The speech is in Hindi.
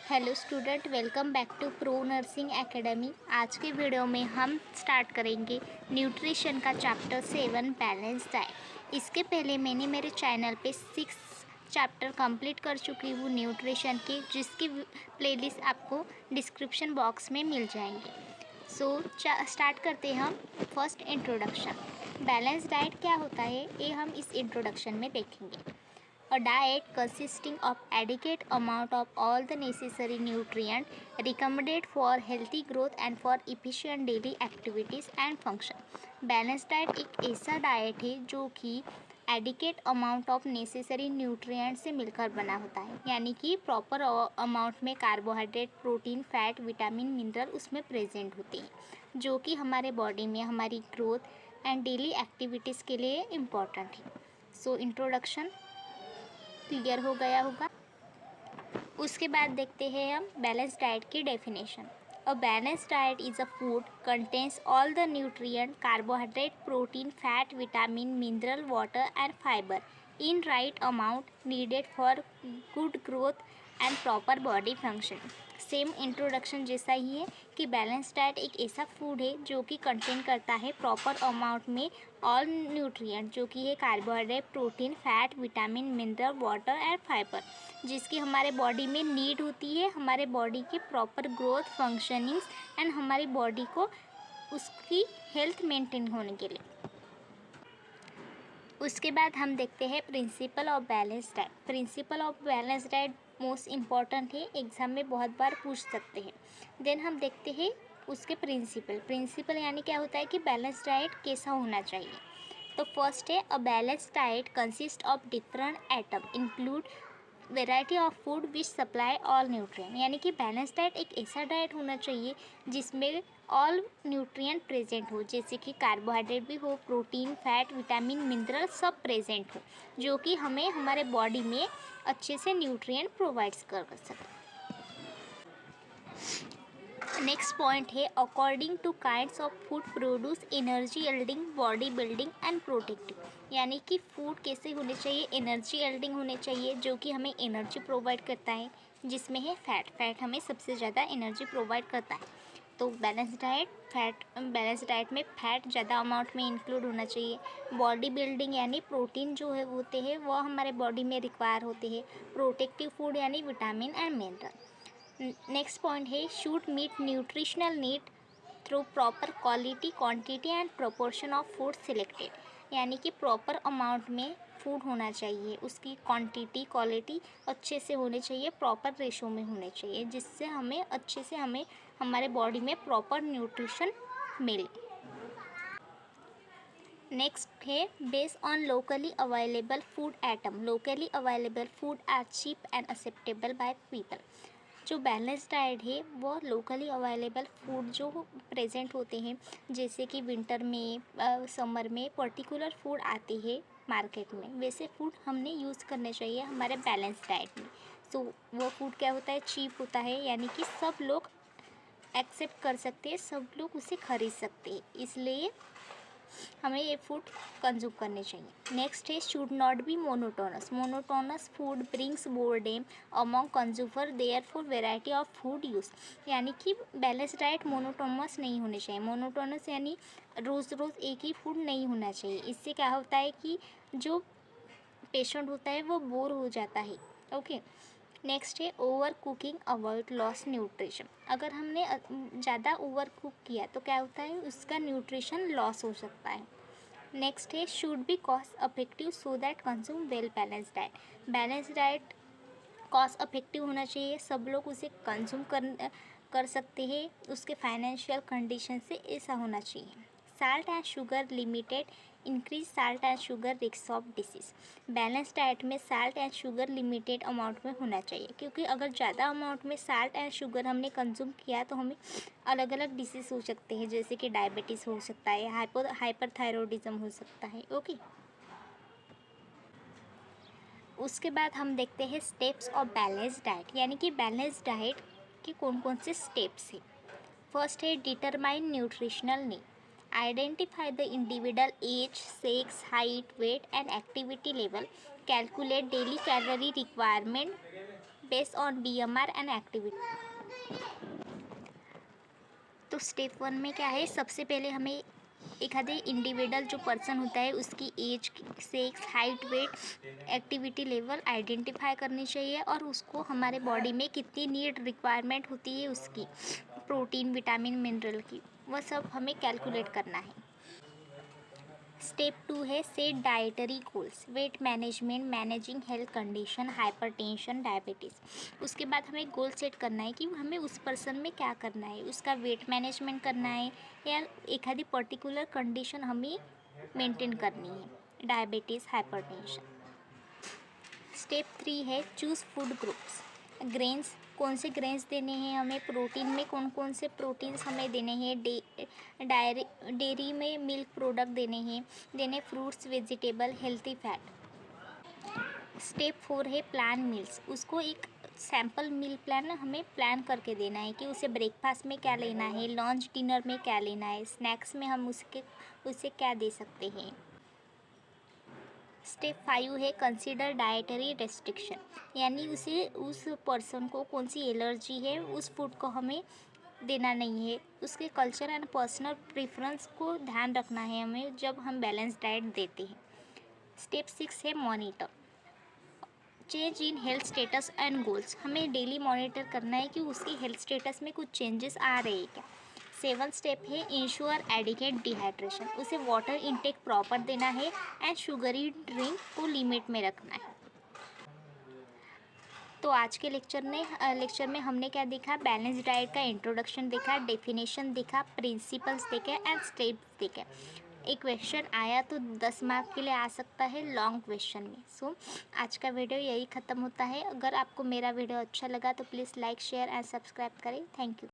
Hello student, welcome back to pro nursing academy. आज के वीडियो में हम स्टार्ट करेंगे न्यूट्रिशन का चैप्टर 7 बैलेंस डाइट। इसके पहले मैंने मेरे चैनल पे 6 चैप्टर कंप्लीट कर चुकी हूँ न्यूट्रिशन के, जिसकी प्लेलिस्ट आपको डिस्क्रिप्शन बॉक्स में मिल जाएंगे। स्टार्ट करते हैं हम। First, introduction. बैलेंस डाइट क्या होता है ये हम इस इंट्रोडक्शन में देखेंगे। A diet consisting of adequate amount of all the necessary nutrients recommended for healthy growth and for efficient daily activities and function। Balance diet एक ऐसा डाइट है जो कि adequate amount of necessary nutrient से मिलकर बना होता है, यानी कि प्रॉपर अमाउंट में carbohydrate, protein, fat, vitamin, mineral उसमें प्रेजेंट होते हैं, जो कि हमारे बॉडी में हमारी ग्रोथ एंड डेली एक्टिविटीज़ के लिए इम्पॉर्टेंट है। इंट्रोडक्शन क्लियर हो गया होगा। उसके बाद देखते हैं हम बैलेंस डाइट की definition. A balance diet is a food contains all the nutrient, carbohydrate, protein, fat, vitamin, mineral, water and fibre in right amount needed for good growth and proper body function. Same introduction जैसा ही है कि बैलेंस डाइट एक ऐसा फूड है जो कि कंटेन करता है प्रॉपर अमाउंट में ऑल न्यूट्रिएंट, जो कि है carbohydrate, protein, fat, vitamin, mineral, water and fibre, जिसकी हमारे बॉडी में नीड होती है हमारे बॉडी के प्रॉपर ग्रोथ, फंक्शनिंग्स एंड हमारी बॉडी को उसकी हेल्थ मेंटेन होने के लिए। उसके बाद हम देखते हैं principle of balance diet. Principle of balance diet most important है, एग्जाम में बहुत बार पूछ सकते हैं। देन हम देखते हैं उसके प्रिंसिपल यानी क्या होता है कि बैलेंस डाइट कैसा होना चाहिए। तो फर्स्ट है, a balance diet consist of different item include variety of food which supply all nutrient, यानी कि बैलेंस डाइट एक ऐसा डाइट होना चाहिए जिसमें ऑल न्यूट्रिएंट प्रेजेंट हो, जैसे कि कार्बोहाइड्रेट भी हो, प्रोटीन, फैट, विटामिन, मिनरल सब प्रेजेंट हो, जो कि हमें हमारे बॉडी में अच्छे से न्यूट्रिएंट प्रोवाइड्स कर सके। नेक्स्ट पॉइंट है, according two kinds of food produce energy एल्डिंग, body building and protective, यानी कि फूड कैसे होने चाहिए, एनर्जी एल्डिंग होने चाहिए जो कि हमें एनर्जी प्रोवाइड करता है, जिसमें है फैट हमें सबसे ज़्यादा एनर्जी प्रोवाइड करता है। तो बैलेंस डाइट में फैट ज़्यादा अमाउंट में इंक्लूड होना चाहिए। बॉडी बिल्डिंग यानी प्रोटीन जो है होते हैं वो हमारे बॉडी में रिक्वायर होते हैं। प्रोटेक्टिव फूड यानी vitamin and mineral. Next point है, should meet nutritional need through proper quality, quantity and proportion of food selected, यानी कि प्रॉपर अमाउंट में फूड होना चाहिए, उसकी क्वांटिटी, क्वालिटी अच्छे से होने चाहिए, प्रॉपर रेशो में होने चाहिए, जिससे हमें अच्छे से हमारे बॉडी में प्रॉपर न्यूट्रिशन मिले। नेक्स्ट है, based on locally available food item, locally available food are cheap and acceptable by people. जो बैलेंस डाइट है वो लोकली अवेलेबल फूड जो प्रेजेंट होते हैं, जैसे कि विंटर में, समर में पर्टिकुलर फूड आते हैं मार्केट में, वैसे फूड हमने यूज़ करने चाहिए हमारे बैलेंस डाइट में। सो वो फूड क्या होता है, चीप होता है, यानी कि सब लोग एक्सेप्ट कर सकते हैं, सब लोग उसे खरीद सकते हैं, इसलिए हमें ये फूड कंज्यूम करने चाहिए। नेक्स्ट है, should not be monotonous food brings boredom among consumer, therefore variety of food use, यानी कि बैलेंस डाइट मोनोटोनस नहीं होनी चाहिए। मोनोटोनस यानी रोज़ रोज़ एक ही फूड नहीं होना चाहिए। इससे क्या होता है कि जो पेशेंट होता है वो बोर हो जाता है। ओके। नेक्स्ट है, over cooking avoid loss nutrition. अगर हमने ज़्यादा ओवर कुक किया तो क्या होता है, उसका न्यूट्रिशन लॉस हो सकता है। नेक्स्ट है, should be cost affective so that consume well balance diet. Balance diet cost affective होना चाहिए, सब लोग उसे कंज्यूम कर सकते हैं, उसके फाइनेंशियल कंडीशन से ऐसा होना चाहिए। Salt and sugar limited, increase salt and sugar risk of disease. Balance diet में salt and sugar limited amount में होना चाहिए, क्योंकि अगर ज़्यादा अमाउंट में साल्ट एंड शुगर हमने कंज्यूम किया तो हमें अलग अलग डिसीज़ हो सकते हैं, जैसे कि डायबिटीज़ हो सकता है, हाइपरथायरॉयडिज्म हो सकता है। ओके। उसके बाद हम देखते हैं स्टेप्स ऑफ बैलेंस डाइट, यानी कि बैलेंस डाइट के कौन कौन से स्टेप्स हैं। फर्स्ट है, determine nutritional need, identify the individual age, sex, height, weight and activity level, calculate daily calorie requirement, based on BMR and activity. तो स्टेप 1 में क्या है, सबसे पहले हमें एखादे इंडिविजुअल जो पर्सन होता है उसकी age, sex, height, weight, activity level identify करनी चाहिए और उसको हमारे बॉडी में कितनी नीड रिक्वायरमेंट होती है उसकी, प्रोटीन, विटामिन, मिनरल की, वह सब हमें कैलकुलेट करना है। स्टेप 2 है set dietary goals, weight management, managing health condition, hypertension, diabetes. उसके बाद हमें गोल सेट करना है कि हमें उस पर्सन में क्या करना है, उसका वेट मैनेजमेंट करना है या एखादी पर्टिकुलर कंडीशन हमें मेंटेन करनी है, डायबिटीज़, हाइपरटेंशन। स्टेप 3 है चूज़ फूड ग्रुप्स, ग्रेन्स, कौन से ग्रेन्स देने हैं हमें, प्रोटीन में कौन कौन से प्रोटीन्स हमें देने हैं, डेयरी में मिल्क प्रोडक्ट देने fruits, vegetable, healthy fat. Step 4 है प्लान मील्स, उसको एक सैम्पल मील प्लान हमें प्लान करके देना है कि उसे ब्रेकफास्ट में क्या लेना है, लंच डिनर में क्या लेना है, स्नैक्स में हम उसे क्या दे सकते हैं। स्टेप 5 है कंसीडर डाइटरी रेस्ट्रिक्शन, यानी उस पर्सन को कौन सी एलर्जी है, उस फूड को हमें देना नहीं है, उसके कल्चर एंड पर्सनल प्रेफरेंस को ध्यान रखना है हमें जब हम बैलेंस डाइट देते हैं। स्टेप 6 है monitor change in health status and goals, हमें डेली मॉनिटर करना है कि उसकी हेल्थ स्टेटस में कुछ चेंजेस आ रहे हैं क्या। 7 स्टेप है इंश्योर एडिकेट डिहाइड्रेशन, उसे वाटर इनटेक प्रॉपर देना है एंड शुगरी ड्रिंक को लिमिट में रखना है। तो आज के लेक्चर में हमने क्या देखा, बैलेंस डाइट का इंट्रोडक्शन देखा, डेफिनेशन देखा, प्रिंसिपल्स देखे एंड स्टेप्स देखे। एक क्वेश्चन आया तो 10 मार्क के लिए आ सकता है लॉन्ग क्वेश्चन में। सो आज का वीडियो यही ख़त्म होता है। अगर आपको मेरा वीडियो अच्छा लगा तो please like, share and subscribe करें। Thank you.